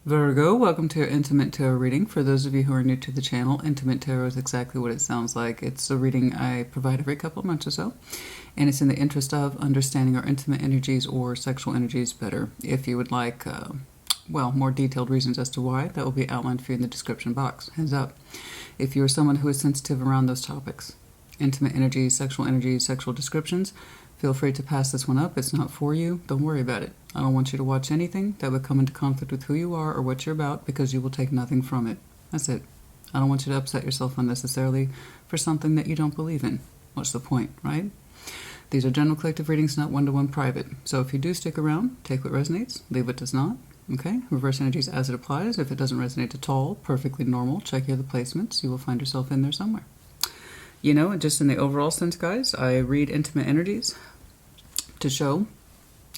Virgo, welcome to your Intimate Tarot reading. For those of you who are new to the channel, Intimate Tarot is exactly what it sounds like. It's a reading I provide every couple of months or so, and it's in the interest of understanding our intimate energies or sexual energies better. If you would like, more detailed reasons as to why, that will be outlined for you in the description box. Heads up. If you are someone who is sensitive around those topics, intimate energies, sexual descriptions, feel free to pass this one up. It's not for you. Don't worry about it. I don't want you to watch anything that would come into conflict with who you are or what you're about, because you will take nothing from it. That's it. I don't want you to upset yourself unnecessarily for something that you don't believe in. What's the point, right? These are general collective readings, not one-to-one private. So if you do stick around, take what resonates, leave what does not. Okay? Reverse energies as it applies. If it doesn't resonate at all, perfectly normal. Check your other placements. You will find yourself in there somewhere. You know, just in the overall sense, guys, I read intimate energies to show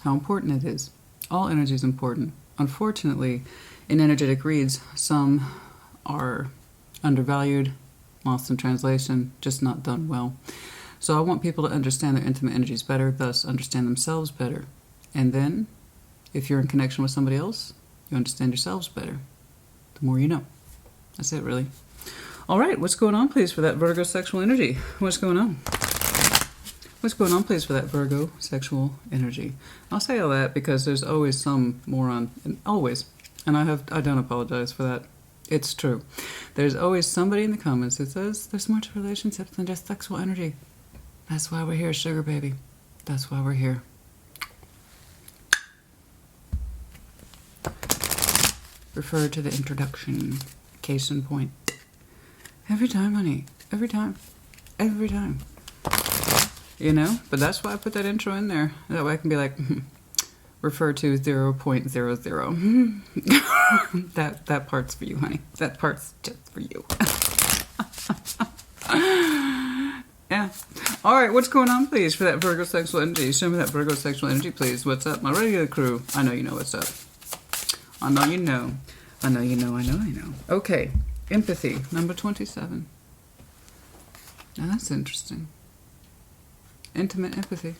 how important it is. All energy is important. Unfortunately, in energetic reads, some are undervalued, lost in translation, just not done well. So I want people to understand their intimate energies better, thus understand themselves better. And then, if you're in connection with somebody else, you understand yourselves better. The more you know. That's it, really. All right, what's going on, please, for that Virgo sexual energy? What's going on? What's going on, please, for that Virgo sexual energy? I'll say all that because there's always some moron, always, and I don't apologize for that. It's true. There's always somebody in the comments that says there's more to relationships than just sexual energy. That's why we're here, sugar baby. That's why we're here. Refer to the introduction. Case in point. Every time, honey. Every time. Every time. You know, but that's why I put that intro in there. That way I can be like, refer to 0.00. that part's for you, honey. That part's just for you. Yeah. All right, what's going on, please, for that Virgo sexual energy? Show me that Virgo sexual energy, please. What's up, my regular crew? I know you know what's up. I know you know. I know you know, I know. Okay, empathy, number 27. Now that's interesting. Intimate empathy.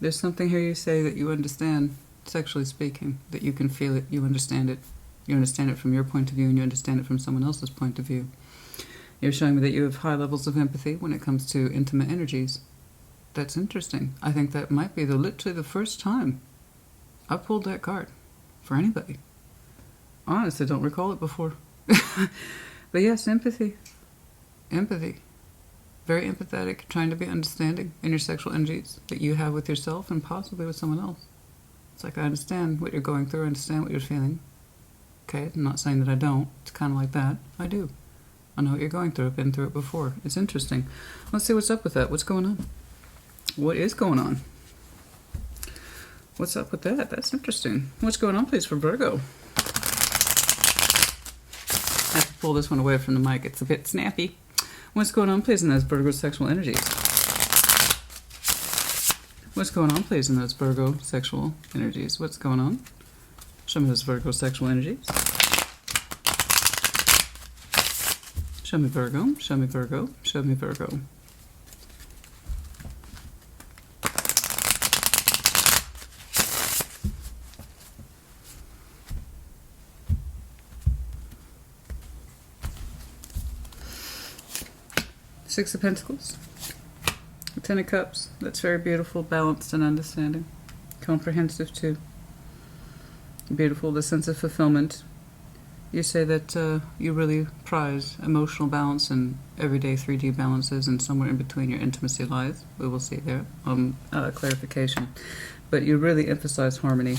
There's something here you say that you understand, sexually speaking, that you can feel it, you understand it. You understand it from your point of view, and you understand it from someone else's point of view. You're showing me that you have high levels of empathy when it comes to intimate energies. That's interesting. I think that might be literally the first time I pulled that card for anybody. Honestly, don't recall it before. But yes, empathy. Empathy. Very empathetic, trying to be understanding in your sexual energies that you have with yourself and possibly with someone else. It's like, I understand what you're going through, I understand what you're feeling. Okay, I'm not saying that I don't. It's kind of like that. I do. I know what you're going through. I've been through it before. It's interesting. Let's see what's up with that. What's going on? What is going on? What's up with that? That's interesting. What's going on, please, for Virgo? I have to pull this one away from the mic. It's a bit snappy. What's going on, please, in those Virgo sexual energies? What's going on, please, in those Virgo sexual energies? What's going on? Show me those Virgo sexual energies. Show me Virgo. Show me Virgo. Show me Virgo. Six of Pentacles, Ten of Cups. That's very beautiful, balanced, and understanding. Comprehensive, too. Beautiful, the sense of fulfillment. You say that you really prize emotional balance and everyday 3D balances, and somewhere in between your intimacy lies. We will see there. Clarification. But you really emphasize harmony.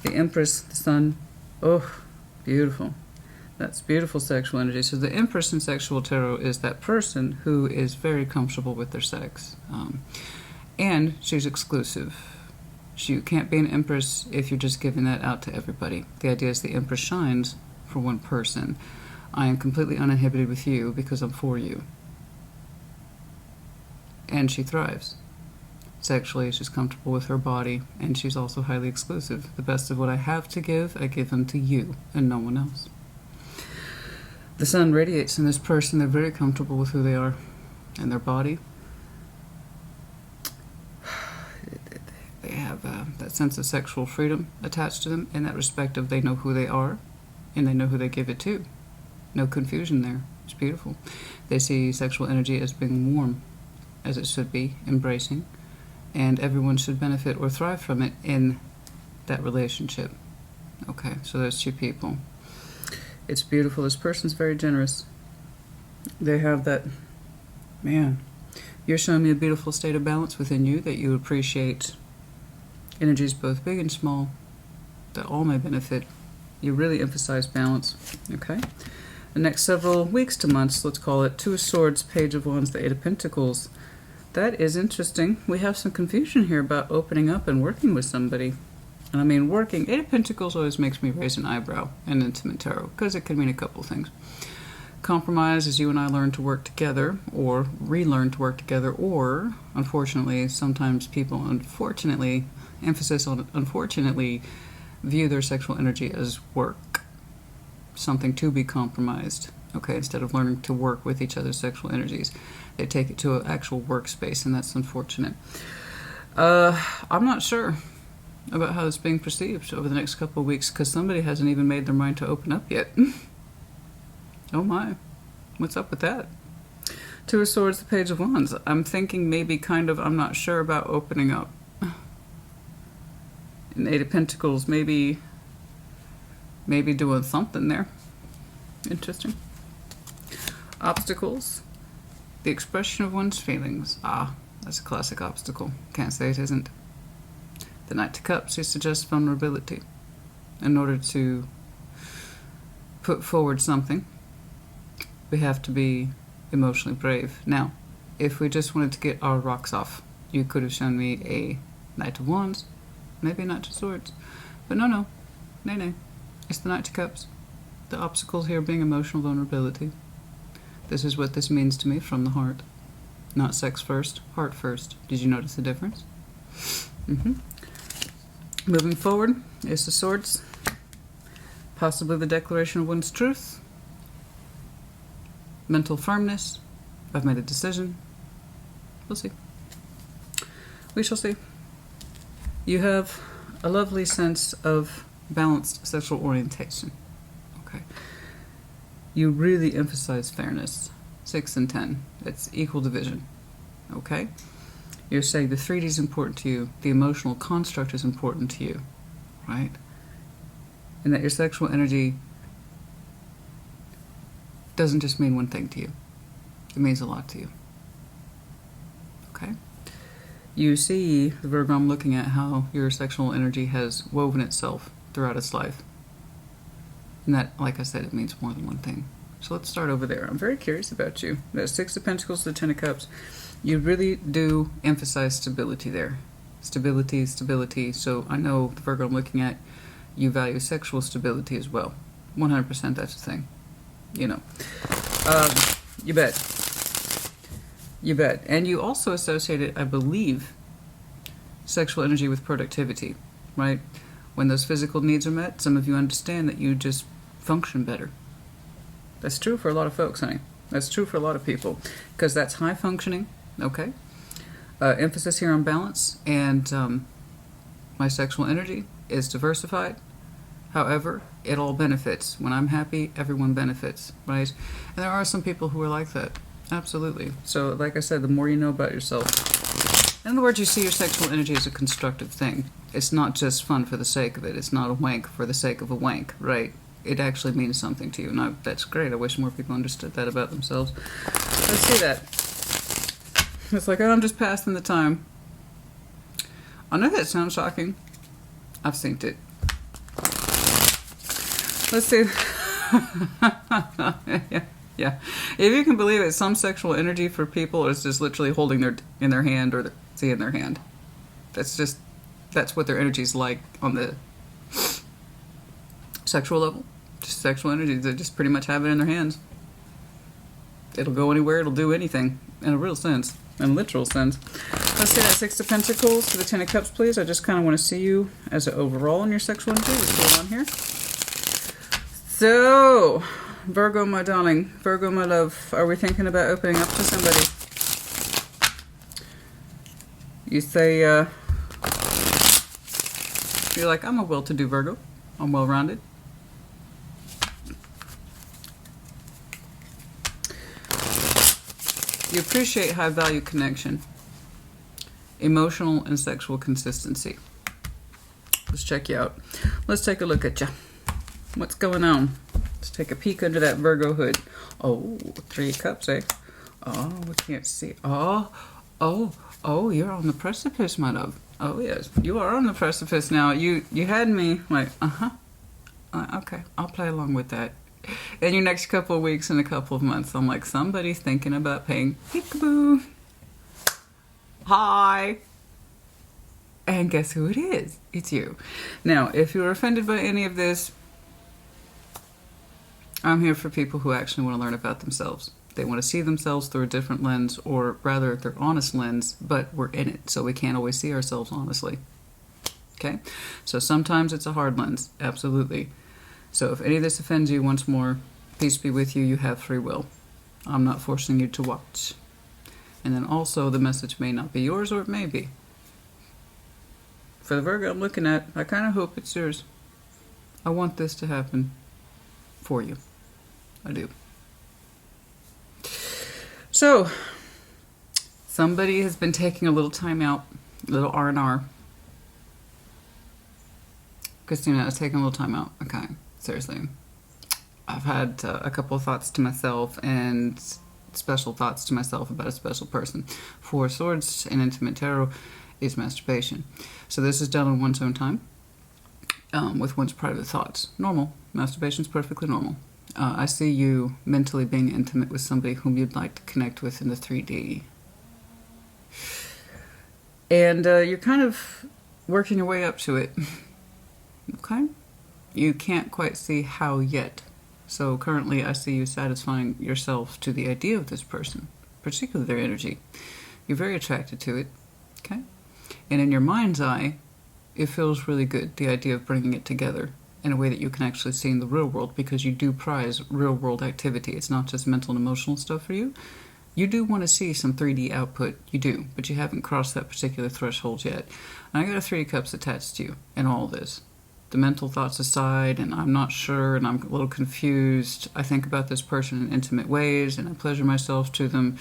The Empress, the Sun. Oh, beautiful. That's beautiful sexual energy. So the Empress in sexual tarot is that person who is very comfortable with their sex. And she's exclusive. You can't be an Empress if you're just giving that out to everybody. The idea is the Empress shines for one person. I am completely uninhibited with you because I'm for you. And she thrives. Sexually, she's comfortable with her body, and she's also highly exclusive. The best of what I have to give, I give them to you and no one else. The sun radiates in this person. They're very comfortable with who they are and their body. They have that sense of sexual freedom attached to them, in that respect of they know who they are and they know who they give it to. No confusion there. It's beautiful. They see sexual energy as being warm, as it should be, embracing, and everyone should benefit or thrive from it in that relationship. Okay, so there's two people. It's beautiful. This person's very generous. They have that, man, you're showing me a beautiful state of balance within you, that you appreciate energies both big and small, that all may benefit. You really emphasize balance. Okay? The next several weeks to months, let's call it Two of Swords, Page of Wands, the Eight of Pentacles. That is interesting. We have some confusion here about opening up and working with somebody. And I mean, working, Eight of Pentacles always makes me raise an eyebrow in intimate tarot, because it can mean a couple things. Compromise is you and I learn to work together, or relearn to work together, or, unfortunately, sometimes people, emphasis on unfortunately, view their sexual energy as work, something to be compromised. Okay, instead of learning to work with each other's sexual energies, they take it to an actual workspace, and that's unfortunate. I'm not sure about how it's being perceived over the next couple of weeks, because somebody hasn't even made their mind to open up yet. Oh my, what's up with that? Two of Swords, the Page of Wands. I'm thinking maybe I'm not sure about opening up. And Eight of Pentacles, maybe doing something there. Interesting. Obstacles. The expression of one's feelings. Ah, that's a classic obstacle. Can't say it isn't. The Knight of Cups, he suggests vulnerability in order to put forward something. We have to be emotionally brave. Now, if we just wanted to get our rocks off, you could have shown me a Knight of Wands, maybe a Knight of Swords. But no. It's the Knight of Cups. The obstacles here being emotional vulnerability. This is what this means to me from the heart. Not sex first, heart first. Did you notice the difference? Moving forward, Ace of Swords. Possibly the declaration of one's truth. Mental firmness. I've made a decision. We'll see. We shall see. You have a lovely sense of balanced sexual orientation. Okay. You really emphasize fairness. 6 and 10. It's equal division. Okay? You're saying the 3D is important to you. The emotional construct is important to you. Right? And that your sexual energy doesn't just mean one thing to you. It means a lot to you. Okay? You see, Virgo, I'm looking at how your sexual energy has woven itself throughout its life. And that, like I said, it means more than one thing. So let's start over there. I'm very curious about you. That Six of Pentacles to the Ten of Cups. You really do emphasize stability there. Stability. So I know the Virgo I'm looking at, you value sexual stability as well. 100% that's the thing. You know. You bet. And you also associated, I believe, sexual energy with productivity, right? When those physical needs are met, some of you understand that you just function better. That's true for a lot of folks, honey. That's true for a lot of people, because that's high functioning, okay? Emphasis here on balance, and my sexual energy is diversified. However, it all benefits. When I'm happy, everyone benefits, right? And there are some people who are like that. Absolutely. So, like I said, the more you know about yourself. In other words, you see your sexual energy as a constructive thing. It's not just fun for the sake of it. It's not a wank for the sake of a wank, right? It actually means something to you. And that's great. I wish more people understood that about themselves. Let's see that. It's like, oh, I'm just passing the time. I know that sounds shocking. I've seen it. Let's see. Yeah. If you can believe it, some sexual energy for people is just literally holding in their hand, or in their hand. That's what their energy's like on the sexual level. Just sexual energy. They just pretty much have it in their hands. It'll go anywhere. It'll do anything in a real sense, in a literal sense. Let's see that Six of Pentacles to the Ten of Cups, please. I just kind of want to see you as an overall in your sexual energy. What's going on here? So, Virgo, my darling, Virgo, my love, are we thinking about opening up to somebody? You say, You're like, I'm a well-to-do Virgo. I'm well-rounded. You appreciate high-value connection, emotional and sexual consistency. Let's check you out. Let's take a look at you. What's going on? Let's take a peek under that Virgo hood. Oh, 3 of Cups, eh? Oh, we can't see. Oh, you're on the precipice, my love. Oh, yes, you are on the precipice now. You had me like, okay, I'll play along with that. In your next couple of weeks and a couple of months, I'm like, somebody's thinking about paying peekaboo. Hi. And guess who it is? It's you. Now, if you're offended by any of this, I'm here for people who actually want to learn about themselves. They want to see themselves through a different lens, or rather their honest lens, but we're in it, so we can't always see ourselves honestly. Okay? So sometimes it's a hard lens, absolutely. So if any of this offends you, once more, peace be with you, you have free will. I'm not forcing you to watch. And then also, the message may not be yours, or it may be. For the Virgo I'm looking at, I kind of hope it's yours. I want this to happen for you. I do. So, somebody has been taking a little time out, a little R&R. Christina is taking a little time out. Okay, seriously. I've had a couple of thoughts to myself and special thoughts to myself about a special person. 4 of Swords in Intimate Tarot is masturbation. So this is done on one's own time with one's private thoughts. Normal. Masturbation is perfectly normal. I see you mentally being intimate with somebody whom you'd like to connect with in the 3D. And you're kind of working your way up to it. Okay? You can't quite see how yet. So currently I see you satisfying yourself to the idea of this person, particularly their energy. You're very attracted to it. Okay? And in your mind's eye, it feels really good, the idea of bringing it together in a way that you can actually see in the real world, because you do prize real world activity. It's not just mental and emotional stuff for you. You do want to see some 3D output. You do, but you haven't crossed that particular threshold yet. And I got a 3 of Cups attached to you in all this. The mental thoughts aside, and I'm not sure, and I'm a little confused. I think about this person in intimate ways, and I pleasure myself to them.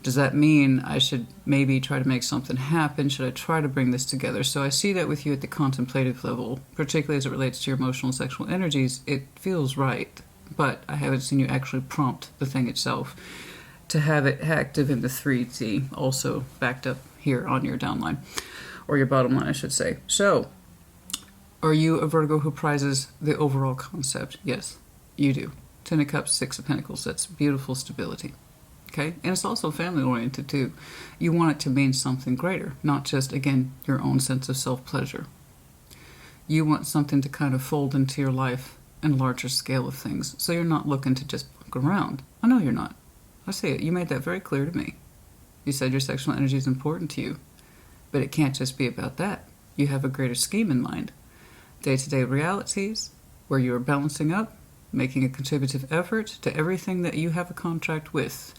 Does that mean I should maybe try to make something happen? Should I try to bring this together? So I see that with you at the contemplative level, particularly as it relates to your emotional and sexual energies. It feels right, but I haven't seen you actually prompt the thing itself to have it active in the 3D, also backed up here on your downline, or your bottom line, I should say. So, are you a Virgo who prizes the overall concept? Yes, you do. 10 of Cups, 6 of Pentacles, that's beautiful stability. Okay? And it's also family-oriented, too. You want it to mean something greater, not just, again, your own sense of self-pleasure. You want something to kind of fold into your life in a larger scale of things, so you're not looking to just fuck around. I know you're not. I see it. You made that very clear to me. You said your sexual energy is important to you, but it can't just be about that. You have a greater scheme in mind. Day-to-day realities, where you are balancing up, making a contributive effort to everything that you have a contract with.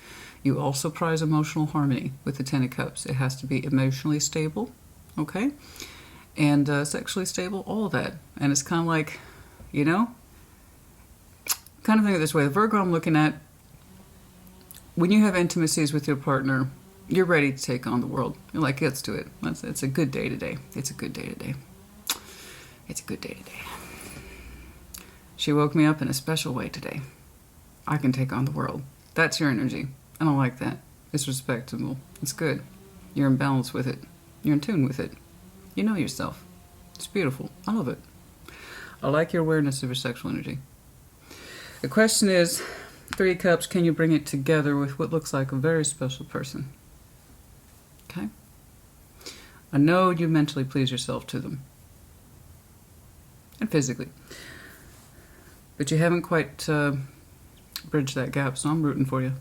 You also prize emotional harmony with the 10 of Cups. It has to be emotionally stable, okay? And sexually stable, all of that. And it's kind of like, you know, kind of think of it this way. The Virgo I'm looking at, when you have intimacies with your partner, you're ready to take on the world. You're like, let's do it. It's a good day today. It's a good day today. It's a good day today. She woke me up in a special way today. I can take on the world. That's your energy. I don't like that. It's respectable. It's good. You're in balance with it. You're in tune with it. You know yourself. It's beautiful. I love it. I like your awareness of your sexual energy. The question is, 3 Cups, can you bring it together with what looks like a very special person? Okay? I know you mentally please yourself to them. And physically. But you haven't quite bridged that gap, so I'm rooting for you.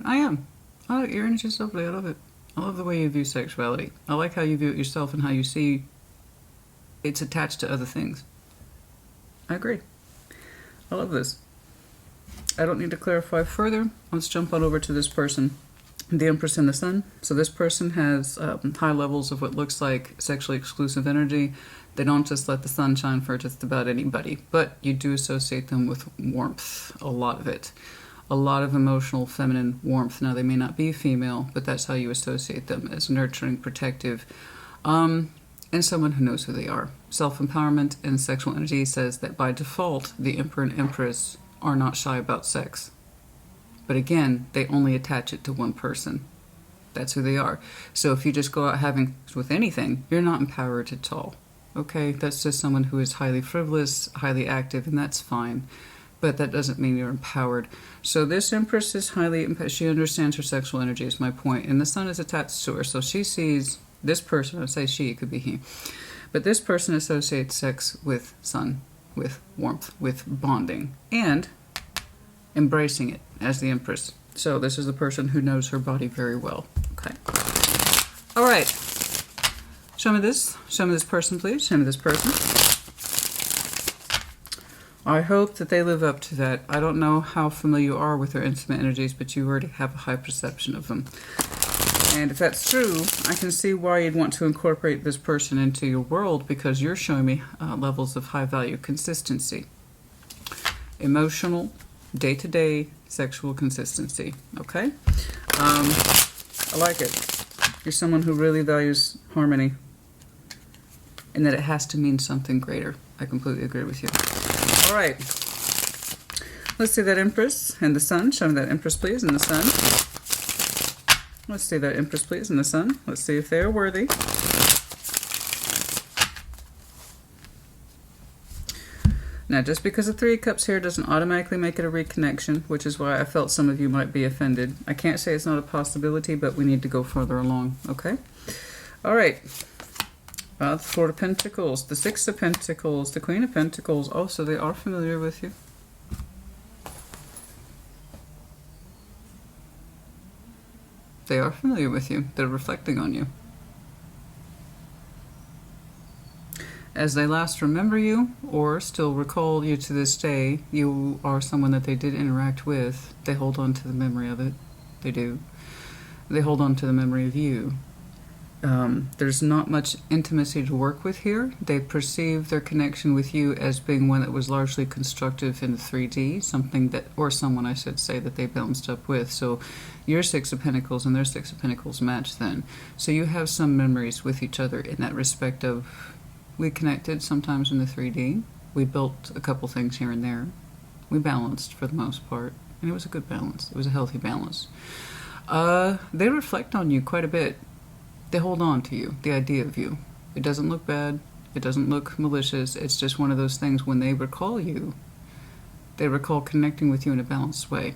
I am. Your energy is lovely. I love it. I love the way you view sexuality. I like how you view it yourself and how you see it's attached to other things. I agree. I love this. I don't need to clarify further. Let's jump on over to this person The Empress and the Sun. So this person has high levels of what looks like sexually exclusive energy. They don't just let the sun shine for just about anybody, but you do associate them with warmth, a lot of it. A lot of emotional feminine warmth. Now, they may not be female, but that's how you associate them, as nurturing, protective, and someone who knows who they are. Self-empowerment and sexual energy says that by default, the Emperor and Empress are not shy about sex. But again, they only attach it to one person. That's who they are. So if you just go out having sex with anything, you're not empowered at all. Okay, that's just someone who is highly frivolous, highly active, and that's fine. But that doesn't mean you're empowered. So this Empress is highly, she understands her sexual energy is my point. And the Sun is attached to her. So she sees this person, I say she, it could be he. But this person associates sex with sun, with warmth, with bonding, and embracing it as the Empress. So this is the person who knows her body very well. Okay. All right. Show me this. Show me this person, please. Show me this person. I hope that they live up to that. I don't know how familiar you are with their intimate energies, but you already have a high perception of them. And if that's true, I can see why you'd want to incorporate this person into your world, because you're showing me levels of high value consistency. Emotional, day-to-day sexual consistency. Okay? I like it. You're someone who really values harmony, and that it has to mean something greater. I completely agree with you. All right. Let's see that Empress and the Sun. Show me that Empress, please, and the Sun. Let's see that Empress, please, and the Sun. Let's see if they are worthy. Now, just because the Three of Cups here doesn't automatically make it a reconnection, which is why I felt some of you might be offended. I can't say it's not a possibility, but we need to go further along, okay? All right. The Four of Pentacles, the Six of Pentacles, the Queen of Pentacles. Oh, so they are familiar with you. They are familiar with you. They're reflecting on you. As they last remember you, or still recall you to this day, you are someone that they did interact with. They hold on to the memory of it. They do. They hold on to the memory of you. There's not much intimacy to work with here. They perceive their connection with you as being one that was largely constructive in the 3D, something that, or someone I should say, that they bounced up with. So your Six of Pentacles and their Six of Pentacles match then. So you have some memories with each other in that respect of, we connected sometimes in the 3D. We built a couple things here and there. We balanced for the most part, and it was a good balance. It was a healthy balance. They reflect on you quite a bit. They hold on to you, the idea of you. It doesn't look bad. It doesn't look malicious. It's just one of those things when they recall you, they recall connecting with you in a balanced way.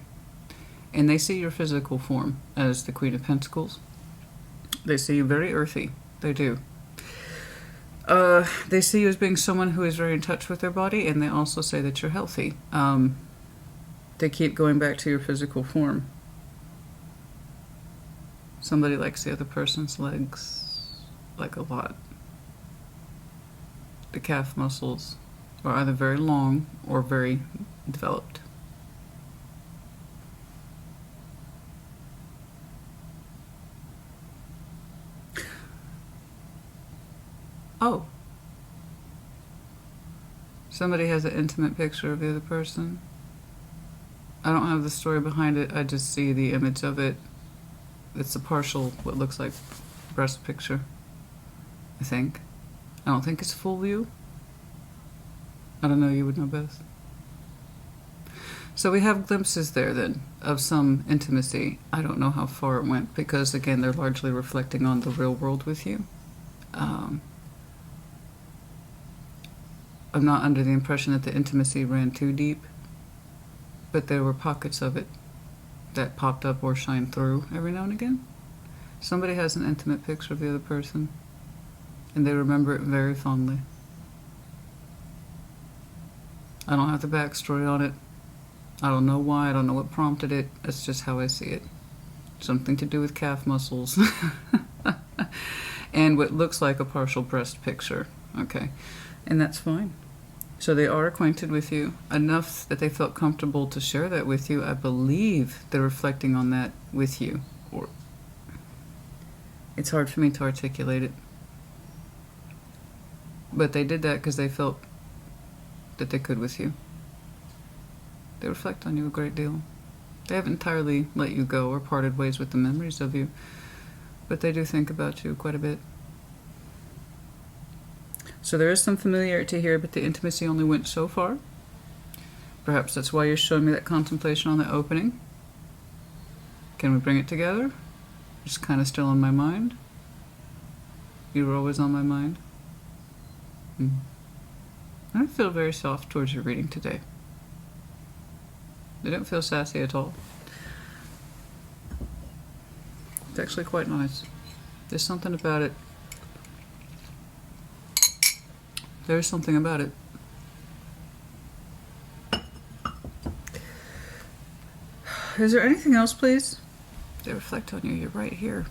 And they see your physical form as the Queen of Pentacles. They see you very earthy. They do. They see you as being someone who is very in touch with their body, and they also say that you're healthy. They keep going back to your physical form. Somebody likes the other person's legs, like a lot. The calf muscles are either very long or very developed. Oh. Somebody has an intimate picture of the other person. I don't have the story behind it, I just see the image of it. It's a partial, what looks like breast picture, I think. I don't think it's full view. I don't know, you would know best. So we have glimpses there then of some intimacy. I don't know how far it went because again they're largely reflecting on the real world with you. I'm not under the impression that the intimacy ran too deep, but there were pockets of it that popped up or shined through every now and again. Somebody has an intimate picture of the other person, and they remember it very fondly. I don't have the backstory on it. I don't know why, I don't know what prompted it. That's just how I see it. Something to do with calf muscles. And what looks like a partial breast picture. Okay, and that's fine. So they are acquainted with you enough that they felt comfortable to share that with you. I believe they're reflecting on that with you or it's hard for me to articulate it. But they did that because they felt that they could with you. They reflect on you a great deal. They haven't entirely let you go or parted ways with the memories of you, but they do think about you quite a bit. So there is some familiarity here, but the intimacy only went so far. Perhaps that's why you're showing me that contemplation on the opening. Can we bring it together? Just kind of still on my mind. You were always on my mind. I feel very soft towards your reading today. They don't feel sassy at all. It's actually quite nice. There's something about it. There's something about it. Is there anything else, please? They reflect on you. You're right here.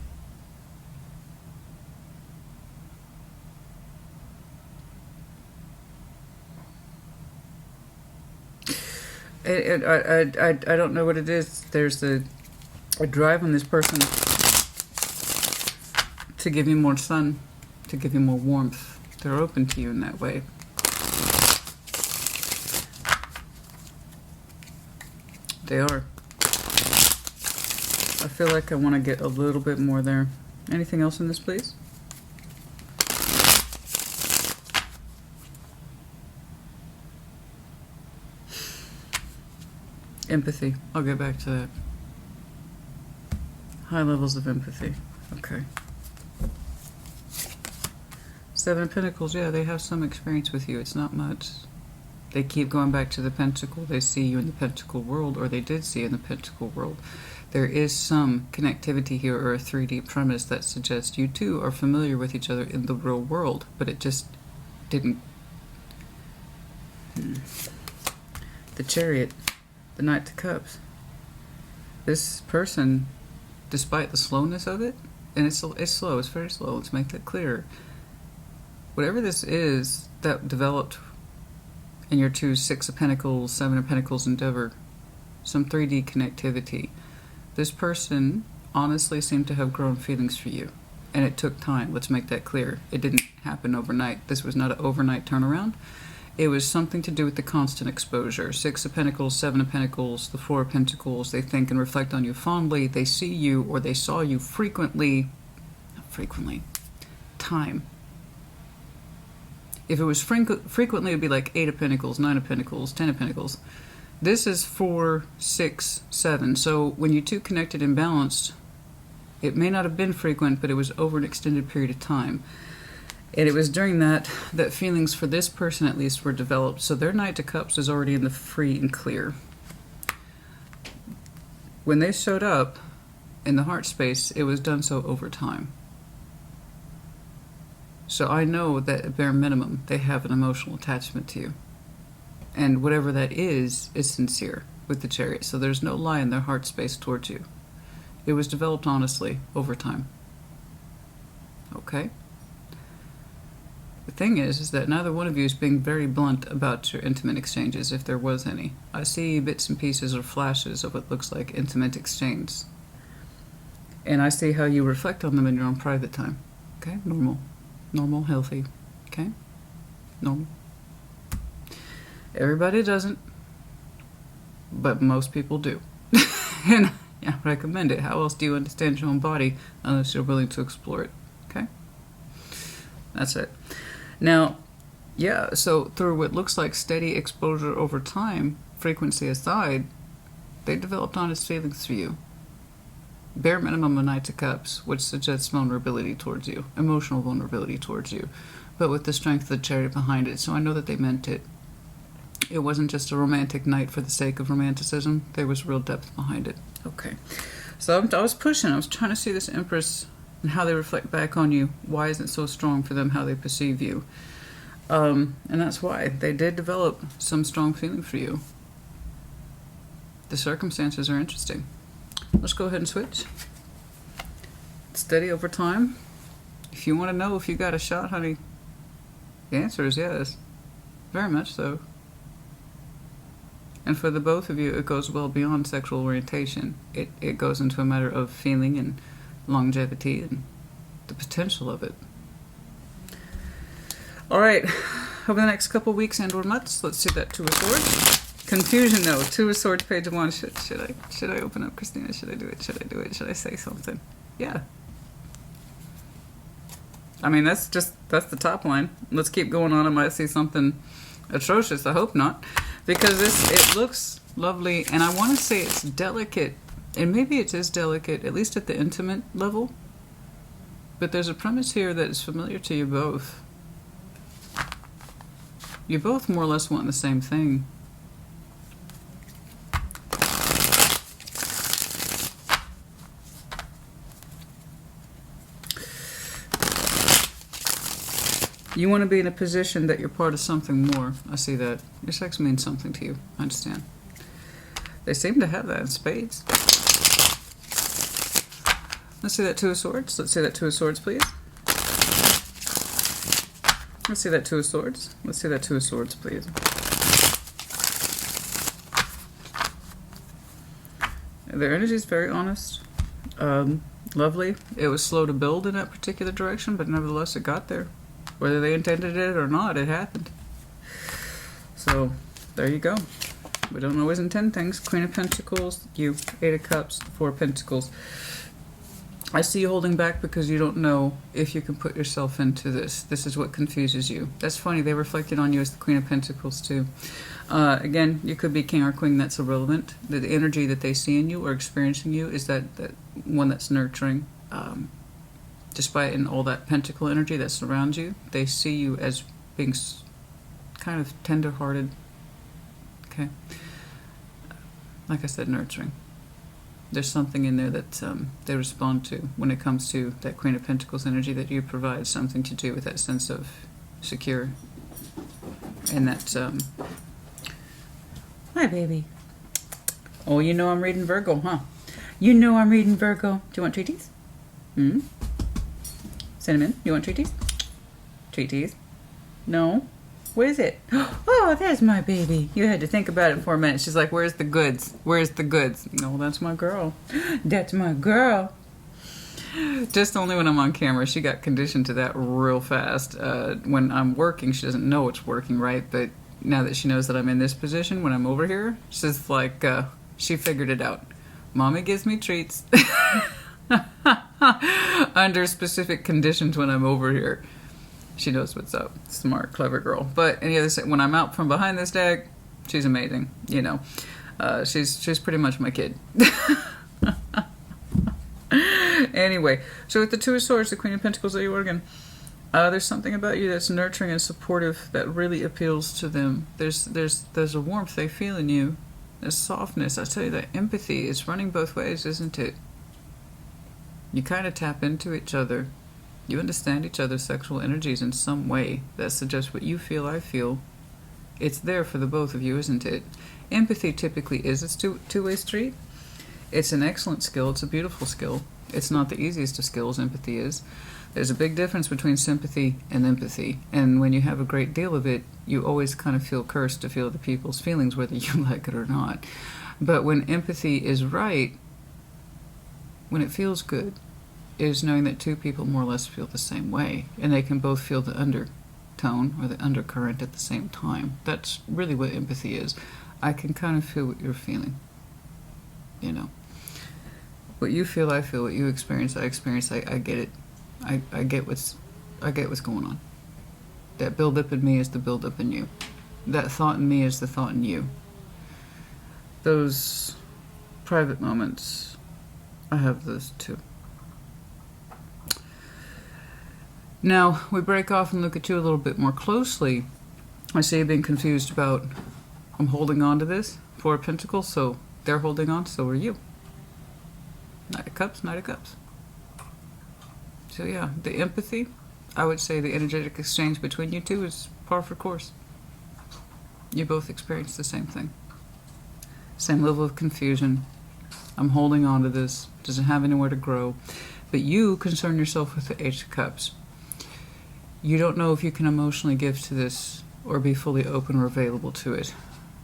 I don't know what it is. There's a drive on this person to give you more sun, to give you more warmth. They're open to you in that way. They are. I feel like I want to get a little bit more there. Anything else in this, please? Empathy. I'll get back to that. High levels of empathy. Okay. Seven of Pentacles. Yeah, they have some experience with you. It's not much. They keep going back to the Pentacle. They see you in the Pentacle world, or they did see you in the Pentacle world. There is some connectivity here, or a 3D premise that suggests you two are familiar with each other in the real world, but it just didn't. The Chariot. The Knight of Cups. This person, despite the slowness of it, and it's slow, it's very slow, let's make that clear. Whatever this is that developed in your two Six of Pentacles, Seven of Pentacles endeavor, some 3D connectivity, this person honestly seemed to have grown feelings for you. And it took time, let's make that clear. It didn't happen overnight. This was not an overnight turnaround. It was something to do with the constant exposure. Six of Pentacles, Seven of Pentacles, the Four of Pentacles. They think and reflect on you fondly. They see you, or they saw you frequently. Not frequently. Time. If it was frequently, it would be like Eight of Pentacles, Nine of Pentacles, Ten of Pentacles. This is 4, 6, 7. So when you two connected and balanced, it may not have been frequent, but it was over an extended period of time. And it was during that feelings for this person, at least, were developed. So their Knight of Cups is already in the free and clear. When they showed up in the heart space, it was done so over time. So I know that at bare minimum, they have an emotional attachment to you. And whatever that is sincere with the Chariot. So there's no lie in their heart space towards you. It was developed honestly over time. Okay? The thing is that neither one of you is being very blunt about your intimate exchanges, if there was any. I see bits and pieces or flashes of what looks like intimate exchange. And I see how you reflect on them in your own private time. Okay? Normal. Normal, healthy. Okay? Normal. Everybody doesn't, but most people do. And I recommend it. How else do you understand your own body unless you're willing to explore it? Okay? That's it. Now, yeah, so through what looks like steady exposure over time, frequency aside, they developed honest feelings for you. Bare minimum of Knight of Cups, which suggests vulnerability towards you, emotional vulnerability towards you, but with the strength of the Chariot behind it. So I know that they meant it. It wasn't just a romantic night for the sake of romanticism. There was real depth behind it. Okay. So I was pushing. I was trying to see this Empress and how they reflect back on you. Why isn't it so strong for them, how they perceive you? And that's why. They did develop some strong feeling for you. The circumstances are interesting. Let's go ahead and switch. Steady over time. If you want to know if you got a shot, honey, the answer is yes. Very much so. And for the both of you, it goes well beyond sexual orientation. It goes into a matter of feeling and longevity and the potential of it. All right, over the next couple weeks and or months, let's see that Two of Swords. Confusion, though. Two of Swords, Page of Wands. Should I open up, Christina? Should I do it? Should I do it? Should I say something? Yeah. I mean, that's the top line. Let's keep going on. I might see something atrocious. I hope not. Because it looks lovely, and I want to say it's delicate. And maybe it is delicate, at least at the intimate level. But there's a premise here that is familiar to you both. You both more or less want the same thing. You want to be in a position that you're part of something more. I see that. Your sex means something to you. I understand. They seem to have that in spades. Let's see that Two of Swords. Let's see that Two of Swords, please. Let's see that Two of Swords. Let's see that Two of Swords, please. Their energy is very honest. Lovely. It was slow to build in that particular direction, but nevertheless it got there. Whether they intended it or not, it happened. So, there you go. We don't always intend things. Queen of Pentacles, you. Eight of Cups, Four of Pentacles. I see you holding back because you don't know if you can put yourself into this. This is what confuses you. That's funny. They reflected on you as the Queen of Pentacles, too. Again, you could be king or queen. That's irrelevant. The energy that they see in you or experiencing you is that one that's nurturing. Despite in all that pentacle energy that surrounds you, they see you as being kind of tender-hearted. Okay? Like I said, nurturing. There's something in there that they respond to when it comes to that Queen of Pentacles energy that you provide, something to do with that sense of secure. And that, hi, baby. Oh, you know I'm reading Virgo, huh? You know I'm reading Virgo. Do you want treaties? Hmm? Cinnamon, you want treaties? Treaties? No? What is it? Oh, there's my baby. You had to think about it for a minute. She's like, where's the goods? Where's the goods? No, that's my girl. That's my girl. Just only when I'm on camera. She got conditioned to that real fast. When I'm working, she doesn't know it's working, right? But now that she knows that I'm in this position, when I'm over here, she's like, she figured it out. Mommy gives me treats. Under specific conditions when I'm over here. She knows what's up. Smart, clever girl. But any other, when I'm out from behind this deck, she's amazing. You know, she's pretty much my kid. Anyway, so with the Two of Swords, the Queen of Pentacles that you are again, there's something about you that's nurturing and supportive that really appeals to them. There's a warmth they feel in you. There's softness. I tell you that empathy is running both ways, isn't it? You kind of tap into each other. You understand each other's sexual energies in some way that suggests what you feel, I feel. It's there for the both of you, isn't it? Empathy typically is a two-way street. It's an excellent skill. It's a beautiful skill. It's not the easiest of skills, empathy is. There's a big difference between sympathy and empathy. And when you have a great deal of it, you always kind of feel cursed to feel other people's feelings, whether you like it or not. But when empathy is right, when it feels good, is knowing that two people more or less feel the same way, and they can both feel the undertone or the undercurrent at the same time. That's really what empathy is. I can kind of feel what you're feeling. You know, what you feel, I feel. What you experience, I experience. I get it. I get what's going on. That build-up in me is the build-up in you. That thought in me is the thought in you. Those private moments, I have those too. Now, we break off and look at you a little bit more closely. I see you being confused about, I'm holding on to this, Four of Pentacles, so they're holding on, so are you. Knight of Cups, Knight of Cups. So yeah, the empathy, I would say the energetic exchange between you two is par for course. You both experience the same thing. Same level of confusion. I'm holding on to this, doesn't have anywhere to grow. But you concern yourself with the Ace of Cups. You don't know if you can emotionally give to this or be fully open or available to it.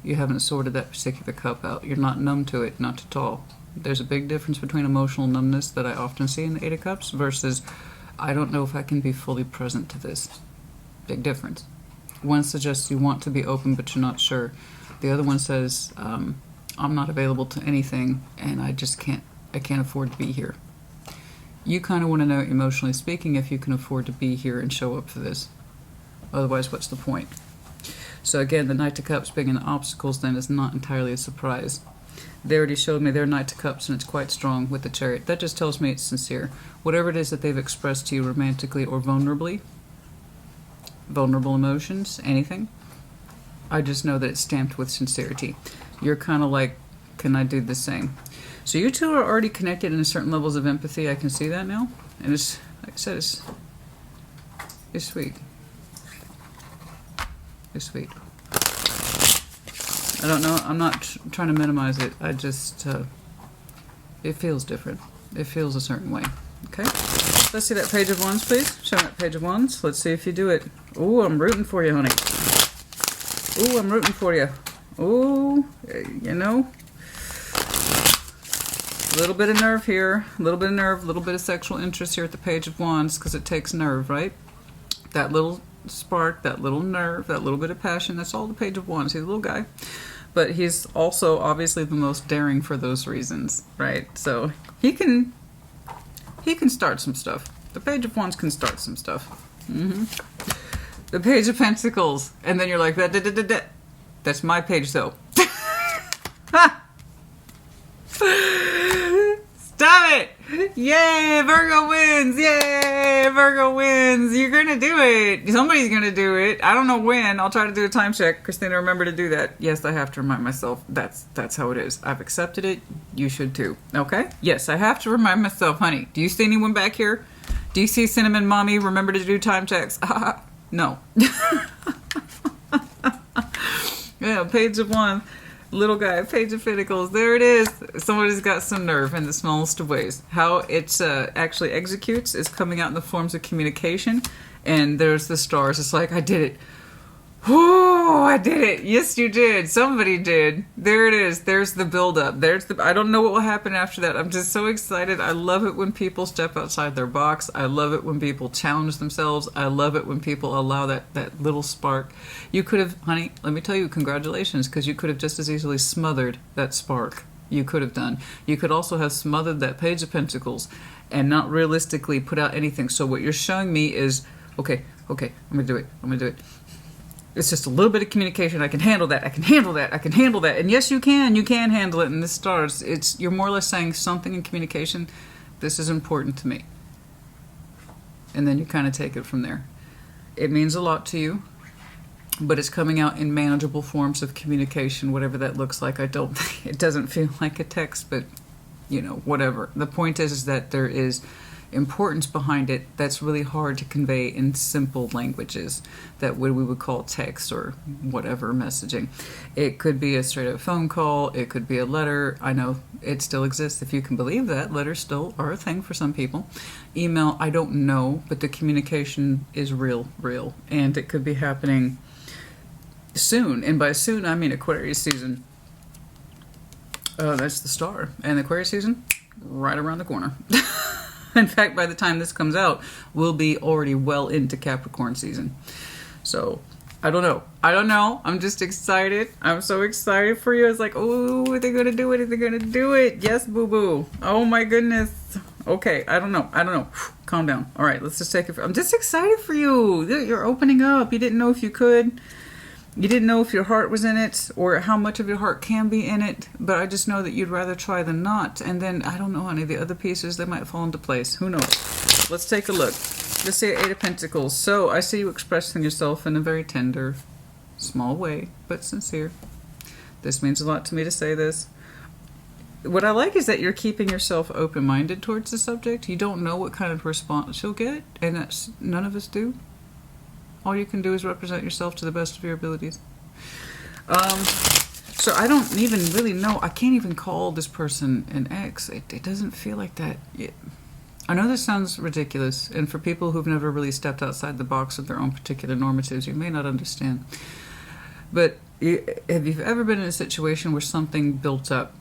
You haven't sorted that particular cup out. You're not numb to it, not at all. There's a big difference between emotional numbness that I often see in the Eight of Cups versus I don't know if I can be fully present to this. Big difference. One suggests you want to be open, but you're not sure. The other one says, I'm not available to anything, and I can't afford to be here. You kind of want to know, emotionally speaking, if you can afford to be here and show up for this. Otherwise, what's the point? So again, the Knight of Cups being in the obstacles then is not entirely a surprise. They already showed me their Knight of Cups, and it's quite strong with the Chariot. That just tells me it's sincere. Whatever it is that they've expressed to you romantically or vulnerably, vulnerable emotions, anything, I just know that it's stamped with sincerity. You're kind of like, can I do the same? So you two are already connected in certain levels of empathy. I can see that now. And it's, like I said, it's sweet. It's sweet. I don't know. I'm not trying to minimize it. I just, it feels different. It feels a certain way. Okay? Let's see that Page of Wands, please. Show me that Page of Wands. Let's see if you do it. Ooh, I'm rooting for you, honey. Ooh, I'm rooting for you. Ooh, you know. A little bit of nerve here. A little bit of nerve. A little bit of sexual interest here at the Page of Wands because it takes nerve, right? That little spark, that little nerve, that little bit of passion. That's all the Page of Wands. He's a little guy. But he's also obviously the most daring for those reasons, right? So he can start some stuff. The Page of Wands can start some stuff. The Page of Pentacles. And then you're like, that's my page though. Stop it! Yay! Virgo wins! Yay! Virgo wins! You're gonna do it! Somebody's gonna do it. I don't know when. I'll try to do a time check. Christina, remember to do that. Yes, I have to remind myself. That's how it is. I've accepted it. You should too. Okay? Yes, I have to remind myself, honey. Do you see anyone back here? Do you see Cinnamon Mommy? Remember to do time checks. No. Yeah, Page of Wands. Little guy, Page of Pentacles. There it is. Somebody's got some nerve in the smallest of ways. How it actually executes is coming out in the forms of communication. And there's the stars. It's like, I did it. Oh, I did it. Yes, you did. Somebody did. There it is. There's the buildup. I don't know what will happen after that. I'm just so excited. I love it when people step outside their box. I love it when people challenge themselves. I love it when people allow that little spark. You could have, honey, let me tell you, congratulations, because you could have just as easily smothered that spark. You could have done. You could also have smothered that Page of Pentacles and not realistically put out anything. So what you're showing me is, okay, I'm going to do it. I'm going to do it. It's just a little bit of communication. I can handle that. I can handle that. I can handle that. And yes, you can. You can handle it in the stars. You're more or less saying something in communication. This is important to me. And then you kind of take it from there. It means a lot to you, but it's coming out in manageable forms of communication, whatever that looks like. It doesn't feel like a text, but you know, whatever. The point is that there is importance behind it that's really hard to convey in simple languages that we would call text or whatever messaging. It could be a straight up phone call, it could be a letter. I know it still exists, if you can believe that. Letters still are a thing for some people. Email, I don't know, but the communication is real, and it could be happening soon. And by soon I mean Aquarius season. That's the star, and the Aquarius season right around the corner. In fact, by the time this comes out, we'll be already well into Capricorn season. So, I don't know. I'm just excited. I'm so excited for you. It's like, oh, are they going to do it? Are they going to do it? Yes, boo-boo. Oh, my goodness. Okay, I don't know. Calm down. All right, let's just take it. I'm just excited for you. You're opening up. You didn't know if you could. You didn't know if your heart was in it or how much of your heart can be in it, but I just know that you'd rather try than not. And then, I don't know, honey, the other pieces, they might fall into place. Who knows? Let's take a look. Let's say Eight of Pentacles. So, I see you expressing yourself in a very tender, small way, but sincere. This means a lot to me to say this. What I like is that you're keeping yourself open-minded towards the subject. You don't know what kind of response you'll get, and that's none of us do. All you can do is represent yourself to the best of your abilities. So I don't even really know. I can't even call this person an ex. It doesn't feel like that. I know this sounds ridiculous, and for people who've never really stepped outside the box of their own particular normatives, you may not understand. But Have you ever been in a situation where something built up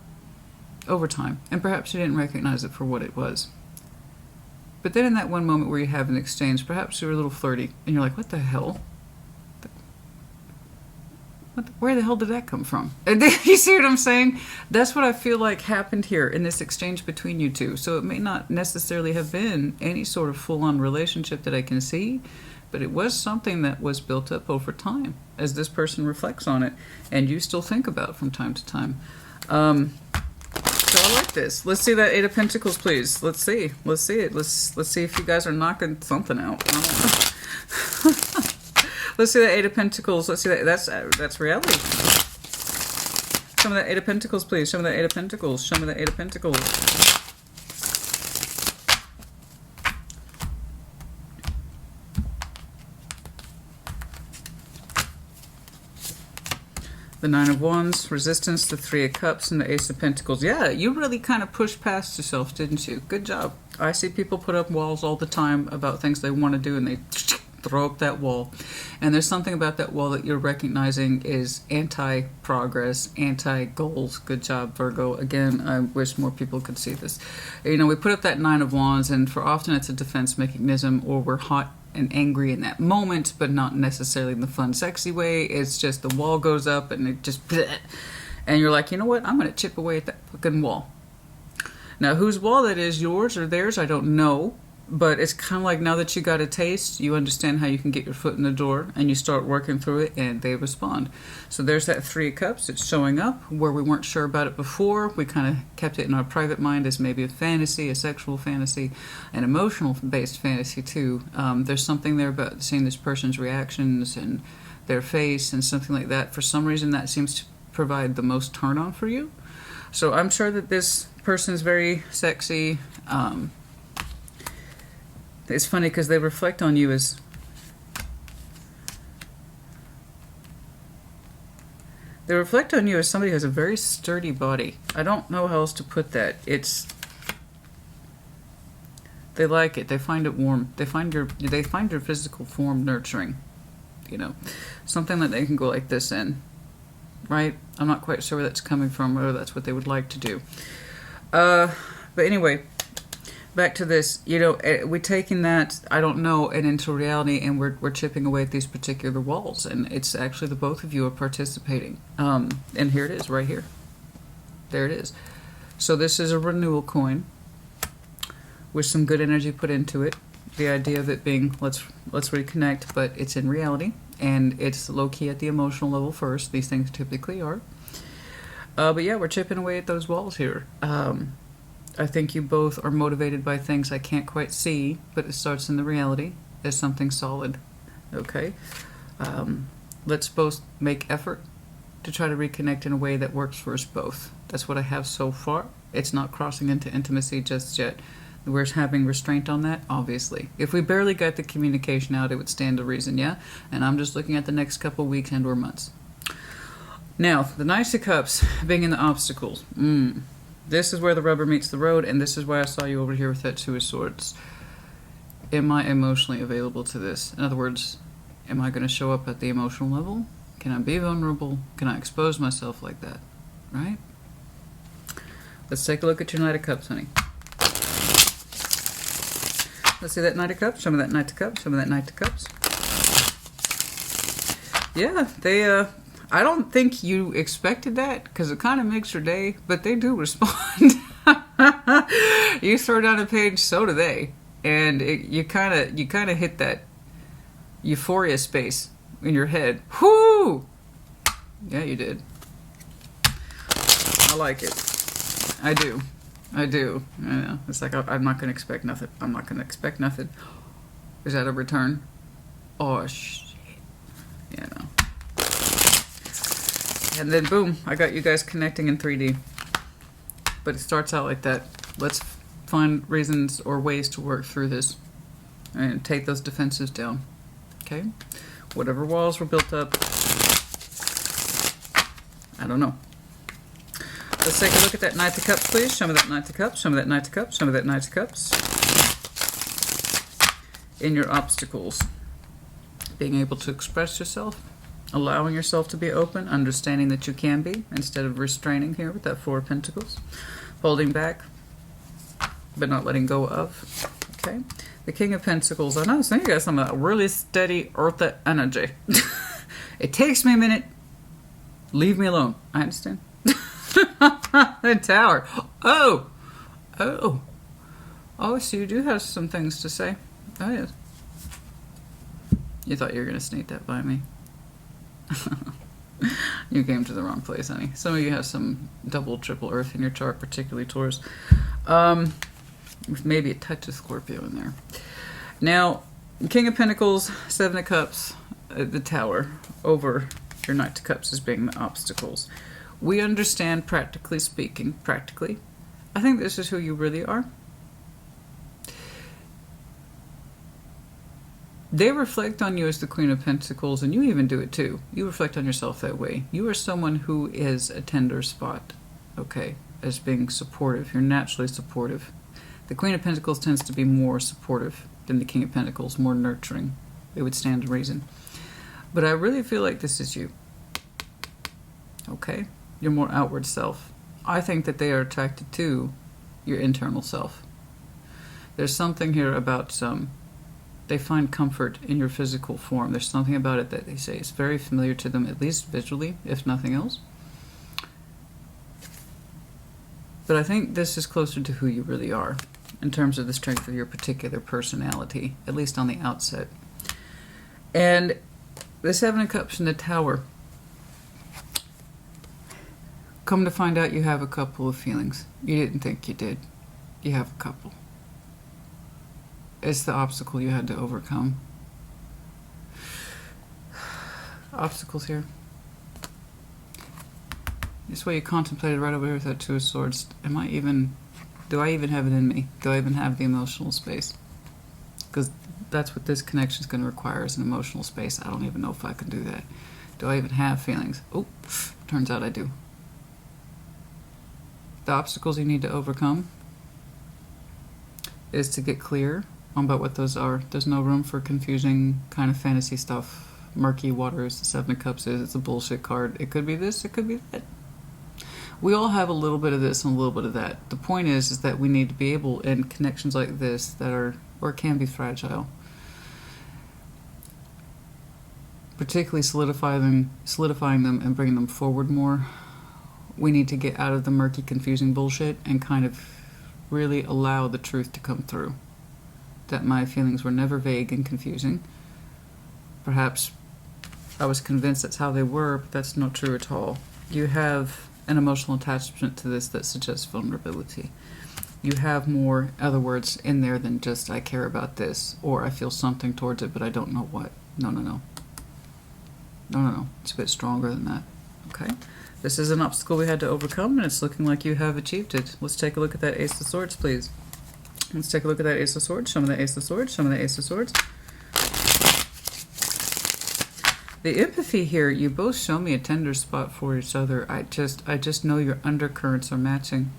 over time, and perhaps you didn't recognize it for what it was? But then in that one moment where you have an exchange, perhaps you were a little flirty, and you're like, what the hell? Where the hell did that come from? You see what I'm saying? That's what I feel like happened here in this exchange between you two. So it may not necessarily have been any sort of full-on relationship that I can see, but it was something that was built up over time as this person reflects on it, and you still think about it from time to time. So I like this. Let's see that Eight of Pentacles, please. Let's see. Let's see it. Let's see if you guys are knocking something out. I don't know. Let's see that Eight of Pentacles. Let's see that. That's reality. Show me that Eight of Pentacles, please. Show me that Eight of Pentacles. Show me that Eight of Pentacles. The Nine of Wands, Resistance, the Three of Cups, and the Ace of Pentacles. Yeah, you really kind of pushed past yourself, didn't you? Good job. I see people put up walls all the time about things they want to do, and they throw up that wall. And there's something about that wall that you're recognizing is anti-progress, anti-goals. Good job, Virgo. Again, I wish more people could see this. You know, we put up that Nine of Wands, and for often it's a defense mechanism, or we're hot and angry in that moment, but not necessarily in the fun, sexy way. It's just the wall goes up, and it just... bleh. And you're like, you know what? I'm going to chip away at that fucking wall. Now, whose wall that is, yours or theirs, I don't know. But it's kind of like, now that you got a taste, you understand how you can get your foot in the door, and you start working through it, and they respond. So there's that Three of Cups. It's showing up where we weren't sure about it before. We kind of kept it in our private mind as maybe a fantasy, a sexual fantasy, an emotional-based fantasy too. There's something there about seeing this person's reactions and their face and something like that. For some reason, that seems to provide the most turn-on for you. So I'm sure that this person is very sexy. It's funny because they reflect on you as... They reflect on you as somebody who has a very sturdy body. I don't know how else to put that. It's... They like it. They find it warm. They find your physical form nurturing. You know, something that they can go like this in. Right? I'm not quite sure where that's coming from, or that's what they would like to do. But anyway... Back to this, you know, we're taking that, I don't know, and into reality, and we're chipping away at these particular walls, and it's actually the both of you are participating. And here it is, right here. There it is. So this is a renewal coin with some good energy put into it. The idea of it being, let's reconnect, but it's in reality, and it's low-key at the emotional level first. These things typically are. But yeah, we're chipping away at those walls here. I think you both are motivated by things I can't quite see, but it starts in the reality as something solid. Okay? Let's both make effort to try to reconnect in a way that works for us both. That's what I have so far. It's not crossing into intimacy just yet. We're having restraint on that, obviously. If we barely got the communication out, it would stand to reason, yeah? And I'm just looking at the next couple weeks and or months. Now, the Knight of Cups being in the obstacles. This is where the rubber meets the road, and this is why I saw you over here with that Two of Swords. Am I emotionally available to this? In other words, am I going to show up at the emotional level? Can I be vulnerable? Can I expose myself like that? Right? Let's take a look at your Knight of Cups, honey. Let's see that Knight of Cups. Show me that Knight of Cups. Show me that Knight of Cups. Yeah, they, I don't think you expected that, because it kind of makes your day, but they do respond. You throw down a page, so do they, and you kind of hit that euphoria space in your head. Whoo! Yeah, you did. I like it. I do. I know. It's like I'm not gonna expect nothing. I'm not gonna expect nothing. Is that a return? Oh shit! Yeah. No. And then boom, I got you guys connecting in 3D. But it starts out like that. Let's find reasons or ways to work through this and take those defenses down. Okay? Whatever walls were built up, I don't know. Let's take a look at that Knight of Cups, please. Show me that Knight of Cups. Show me that Knight of Cups. Show me that Knight of Cups. In your obstacles. Being able to express yourself. Allowing yourself to be open, understanding that you can be, instead of restraining here with that Four of Pentacles. Holding back, but not letting go of. Okay. The King of Pentacles. I know some of you got some of that really steady earthy energy. It takes me a minute. Leave me alone. I understand. The Tower. Oh. Oh. Oh, so you do have some things to say. Oh, yes. You thought you were going to sneak that by me. You came to the wrong place, honey. Some of you have some double, triple earth in your chart, particularly Taurus. With maybe a touch of Scorpio in there. Now, King of Pentacles, Seven of Cups, the Tower, over your Knight of Cups as being the obstacles. We understand, practically speaking, I think this is who you really are. They reflect on you as the Queen of Pentacles, and you even do it too. You reflect on yourself that way. You are someone who is a tender spot, okay, as being supportive. You're naturally supportive. The Queen of Pentacles tends to be more supportive than the King of Pentacles, more nurturing. It would stand to reason. But I really feel like this is you, okay? Your more outward self. I think that they are attracted to your internal self. There's something here about they find comfort in your physical form. There's something about it that they say is very familiar to them, at least visually, if nothing else. But I think this is closer to who you really are, in terms of the strength of your particular personality, at least on the outset. And the Seven of Cups and the Tower. Come to find out you have a couple of feelings. You didn't think you did. You have a couple. It's the obstacle you had to overcome. Obstacles here. This way you contemplated right over here with that Two of Swords. Do I even have it in me? Do I even have the emotional space? Because that's what this connection is going to require, is an emotional space. I don't even know if I can do that. Do I even have feelings? Oh, turns out I do. The obstacles you need to overcome is to get clear on about what those are. There's no room for confusing kind of fantasy stuff. Murky waters, the Seven of Cups is. It's a bullshit card. It could be this, it could be that. We all have a little bit of this and a little bit of that. The point is that we need to be able, in connections like this that are, or can be fragile, particularly solidifying them and bringing them forward more. We need to get out of the murky, confusing bullshit and kind of really allow the truth to come through. That my feelings were never vague and confusing. Perhaps I was convinced that's how they were, but that's not true at all. You have an emotional attachment to this that suggests vulnerability. You have more, other words, in there than just I care about this, or I feel something towards it, but I don't know what. No. It's a bit stronger than that. Okay? This is an obstacle we had to overcome, and it's looking like you have achieved it. Let's take a look at that Ace of Swords, please. Let's take a look at that Ace of Swords. Show me the Ace of Swords. Show me the Ace of Swords. The empathy here, you both show me a tender spot for each other. I just know your undercurrents are matching.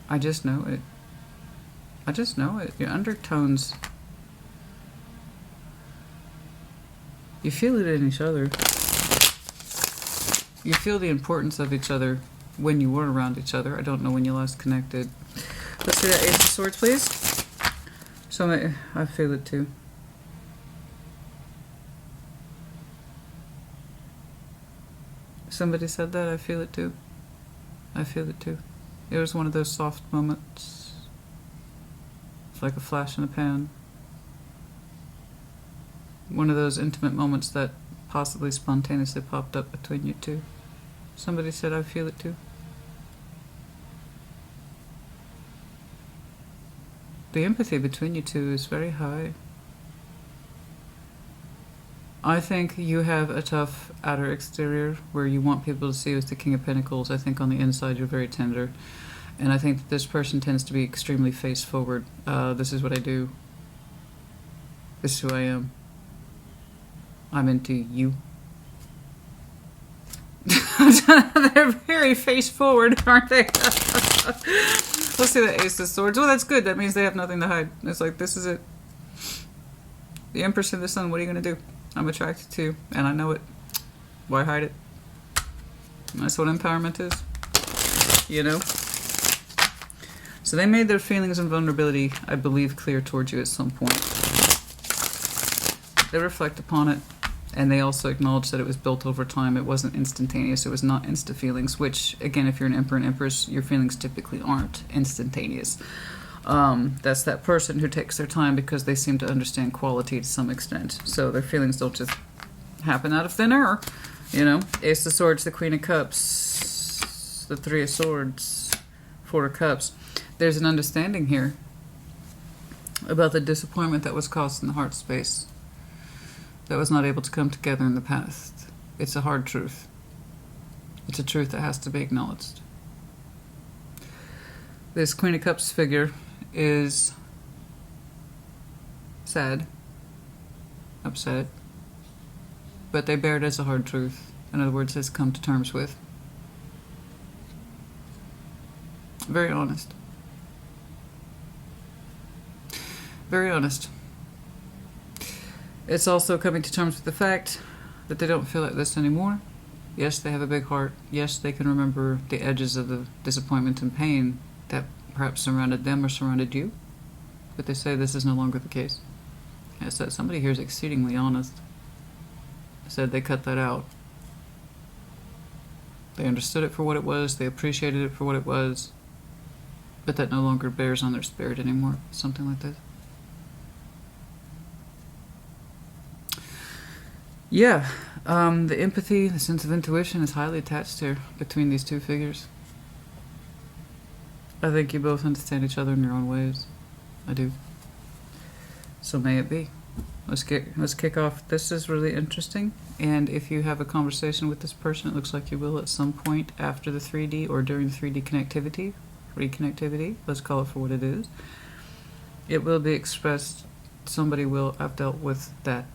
I just know it. I just know it. Your undertones. You feel it in each other. You feel the importance of each other when you were around each other. I don't know when you last connected. Let's see that Ace of Swords, please. Show me. I feel it too. Somebody said that. I feel it too. I feel it too. It was one of those soft moments. It's like a flash in a pan. One of those intimate moments that possibly spontaneously popped up between you two. Somebody said, I feel it too. The empathy between you two is very high. I think you have a tough outer exterior where you want people to see you as the King of Pentacles. I think on the inside you're very tender. And I think that this person tends to be extremely face forward. This is what I do. This is who I am. I'm into you. They're very face forward, aren't they? Let's see the Ace of Swords. Well, that's good. That means they have nothing to hide. It's like, this is it. The Empress and the Sun, what are you going to do? I'm attracted to you, and I know it. Why hide it? That's what empowerment is, you know? So they made their feelings and vulnerability, I believe, clear towards you at some point. They reflect upon it, and they also acknowledge that it was built over time. It wasn't instantaneous. It was not insta feelings, which, again, if you're an emperor and empress, your feelings typically aren't instantaneous. That's that person who takes their time because they seem to understand quality to some extent. So their feelings don't just happen out of thin air, you know. Ace of Swords, the Queen of Cups, the Three of Swords, Four of Cups. There's an understanding here about the disappointment that was caused in the heart space that was not able to come together in the past. It's a hard truth. It's a truth that has to be acknowledged. This Queen of Cups figure is sad, upset, but they bear it as a hard truth. In other words, has come to terms with. Very honest. Very honest. It's also coming to terms with the fact that they don't feel like this anymore. Yes, they have a big heart. Yes, they can remember the edges of the disappointment and pain that perhaps surrounded them or surrounded you. But they say this is no longer the case. I said somebody here is exceedingly honest. I said they cut that out. They understood it for what it was. They appreciated it for what it was. But that no longer bears on their spirit anymore. Something like this. Yeah, the empathy, the sense of intuition is highly attached here between these two figures. I think you both understand each other in your own ways. I do. So may it be. Let's kick off. This is really interesting, and if you have a conversation with this person, it looks like you will at some point after the 3D or during the 3D connectivity, reconnectivity, let's call it for what it is. It will be expressed. Somebody will, I've dealt with that.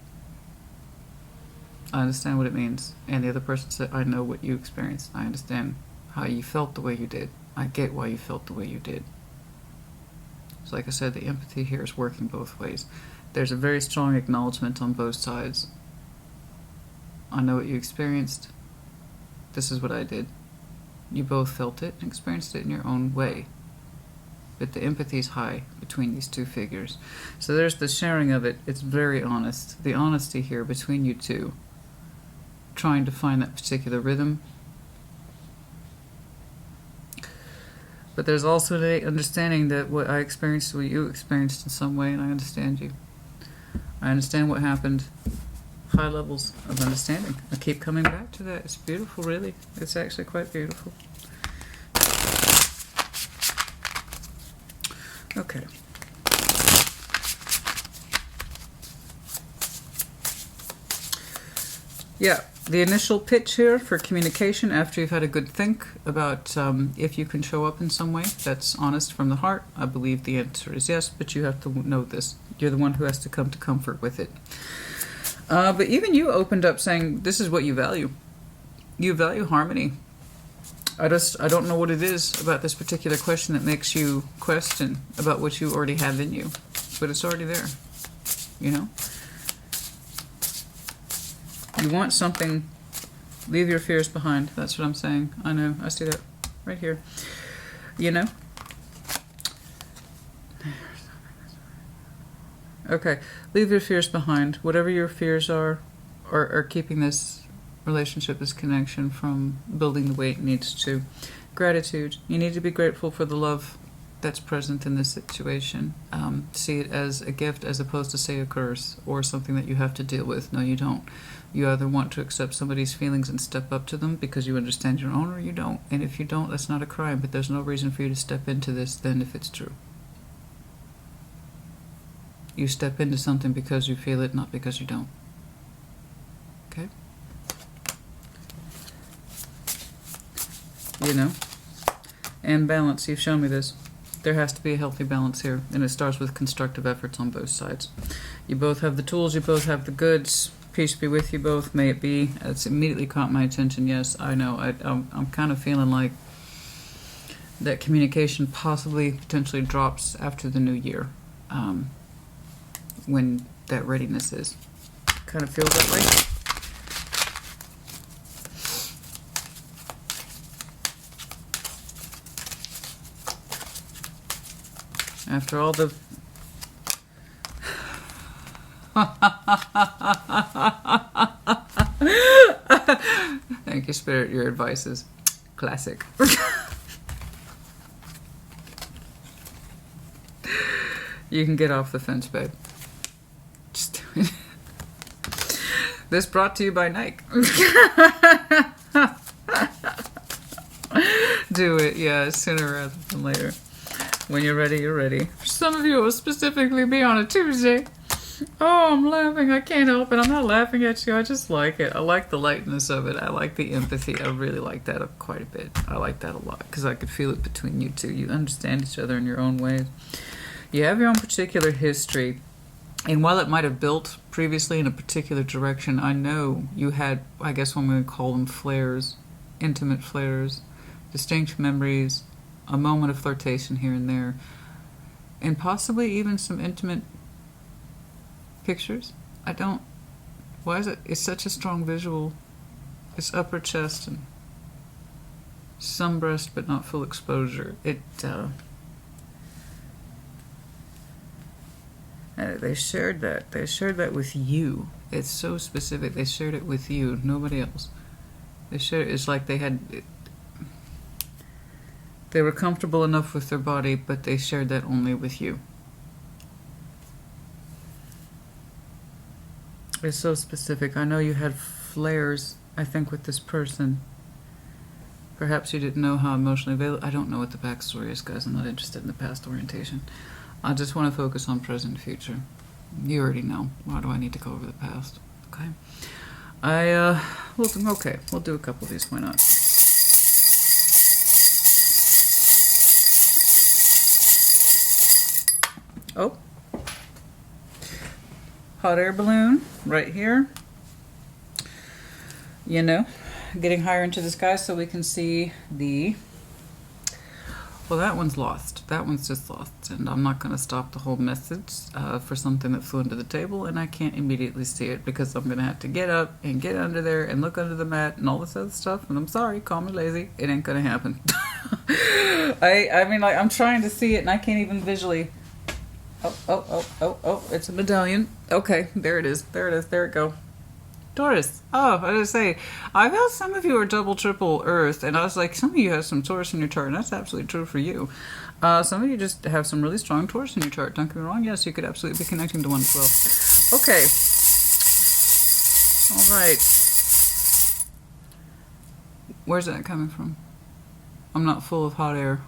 I understand what it means. And the other person said, I know what you experienced. I understand how you felt the way you did. I get why you felt the way you did. So like I said, the empathy here is working both ways. There's a very strong acknowledgement on both sides. I know what you experienced. This is what I did. You both felt it and experienced it in your own way. But the empathy is high between these two figures. So there's the sharing of it. It's very honest. The honesty here between you two. Trying to find that particular rhythm. But there's also the understanding that what I experienced, what you experienced in some way, and I understand you. I understand what happened. High levels of understanding. I keep coming back to that. It's beautiful, really. It's actually quite beautiful. Okay. Yeah, the initial pitch here for communication after you've had a good think about if you can show up in some way that's honest from the heart. I believe the answer is yes, but you have to know this. You're the one who has to come to comfort with it. But even you opened up saying this is what you value. You value harmony. I don't know what it is about this particular question that makes you question about what you already have in you. But it's already there. You know? You want something, leave your fears behind. That's what I'm saying. I know. I see that right here. You know? Okay. Leave your fears behind. Whatever your fears are keeping this relationship, this connection from building the way it needs to. Gratitude. You need to be grateful for the love that's present in this situation. See it as a gift as opposed to say a curse or something that you have to deal with. No, you don't. You either want to accept somebody's feelings and step up to them because you understand your own, or you don't. And if you don't, that's not a crime, but there's no reason for you to step into this then if it's true. You step into something because you feel it, not because you don't. Okay? You know? And balance. You've shown me this. There has to be a healthy balance here, and it starts with constructive efforts on both sides. You both have the tools, you both have the goods. Peace be with you both, may it be. It's immediately caught my attention. Yes, I know. I'm kind of feeling like that communication possibly, potentially drops after the new year, when that readiness is. Kind of feels that way. After all the... Thank you, Spirit. Your advice is classic. You can get off the fence, babe. Just do it. This brought to you by Nike. Do it, yeah, sooner rather than later. When you're ready, you're ready. For some of you, it will specifically be on a Tuesday. Oh, I'm laughing. I can't help it. I'm not laughing at you. I just like it. I like the lightness of it. I like the empathy. I really like that quite a bit. I like that a lot because I could feel it between you two. You understand each other in your own ways. You have your own particular history. And while it might have built previously in a particular direction, I know you had, I guess I'm going to call them flares, intimate flares, distinct memories, a moment of flirtation here and there, and possibly even some intimate pictures. Why is it? It's such a strong visual. It's upper chest and some breast, but not full exposure. They shared that. They shared that with you. It's so specific. They shared it with you, nobody else. They shared it. It's like they were comfortable enough with their body, but they shared that only with you. It's so specific. I know you had flares, I think, with this person. Perhaps you didn't know how emotionally available. I don't know what the backstory is, guys. I'm not interested in the past orientation. I just want to focus on present and future. You already know. Why do I need to go over the past? Okay. We'll do a couple of these. Why not? Oh. Hot air balloon right here. You know, getting higher into the sky so we can see the... Well, that one's lost. That one's just lost. And I'm not going to stop the whole message for something that flew into the table, and I can't immediately see it because I'm going to have to get up and get under there and look under the mat and all this other stuff. And I'm sorry, call me lazy. It ain't going to happen. I mean, like, I'm trying to see it, and I can't even visually... Oh, it's a medallion. Okay, there it is. There it go. Taurus. Oh, I was going to say, I felt some of you are double, triple Earth, and I was like, some of you have some Taurus in your chart, and that's absolutely true for you. Some of you just have some really strong Taurus in your chart. Don't get me wrong. Yes, you could absolutely be connecting to one as well. Okay. All right. Where's that coming from? I'm not full of hot air.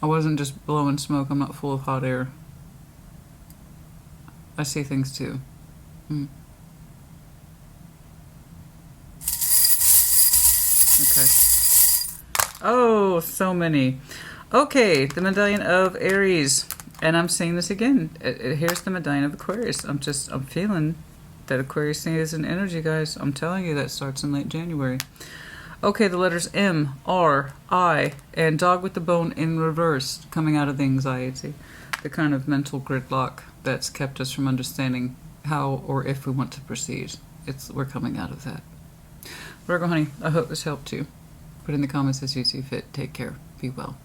I wasn't just blowing smoke. I'm not full of hot air. I see things too. Okay. Oh, so many. Okay, the medallion of Aries. And I'm saying this again. Here's the medallion of Aquarius. I'm feeling that Aquarius is an energy, guys. I'm telling you, that starts in late January. Okay, the letters M, R, I, and dog with the bone in reverse, coming out of the anxiety. The kind of mental gridlock that's kept us from understanding how or if we want to proceed. We're coming out of that. Virgo, honey, I hope this helped you. Put in the comments as you see fit. Take care. Be well.